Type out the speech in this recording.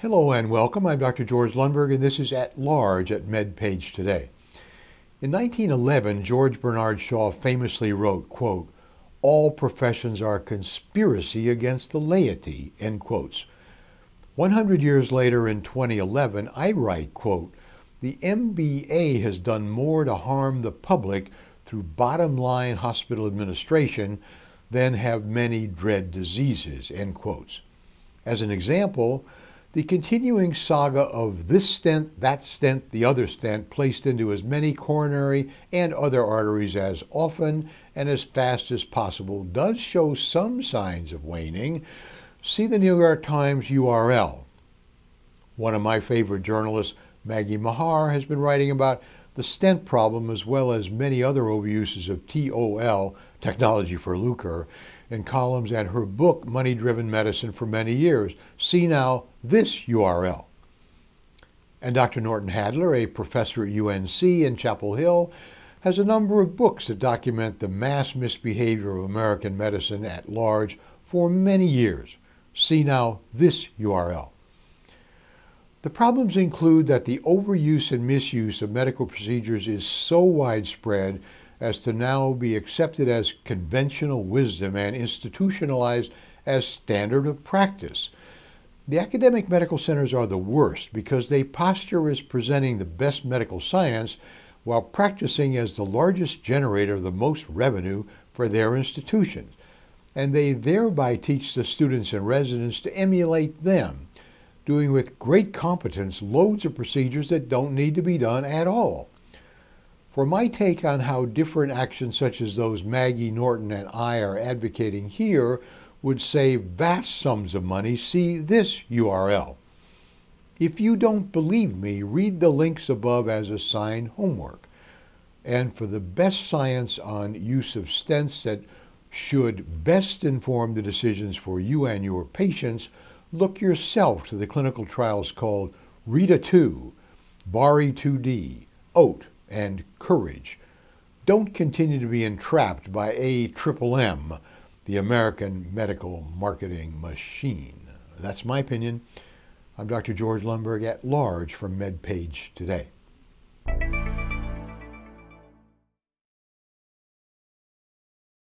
Hello and welcome. I'm Dr. George Lundberg, and this is At Large at MedPage Today. In 1911, George Bernard Shaw famously wrote, quote, "All professions are conspiracy against the laity," end quotes. 100 years later in 2011, I write, quote, "The MBA has done more to harm the public through bottom-line hospital administration than have many dread diseases," end quotes. As an example, the continuing saga of this stent, that stent, the other stent placed into as many coronary and other arteries as often and as fast as possible does show some signs of waning. See the New York Times URL. One of my favorite journalists, Maggie Mahar, has been writing about the stent problem as well as many other overuses of TOL, technology for lucre, in columns and her book, Money-Driven Medicine, for many years. See now this URL. And Dr. Nortin Hadler, a professor at UNC in Chapel Hill, has a number of books that document the mass misbehavior of American medicine at large for many years. See now this URL. The problems include that the overuse and misuse of medical procedures is so widespread as to now be accepted as conventional wisdom and institutionalized as standard of practice. The academic medical centers are the worst because they posture as presenting the best medical science while practicing as the largest generator of the most revenue for their institutions. And they thereby teach the students and residents to emulate them, doing with great competence loads of procedures that don't need to be done at all. For my take on how different actions such as those Maggie, Nortin, and I are advocating here would save vast sums of money, see this URL. If you don't believe me, read the links above as assigned homework. And for the best science on use of stents that should best inform the decisions for you and your patients, look yourself to the clinical trials called RITA 2, BARI 2D, OAT, and Courage. Don't continue to be entrapped by AMMM, the American medical marketing machine. That's my opinion. I'm Dr. George Lundberg at Large from MedPage Today.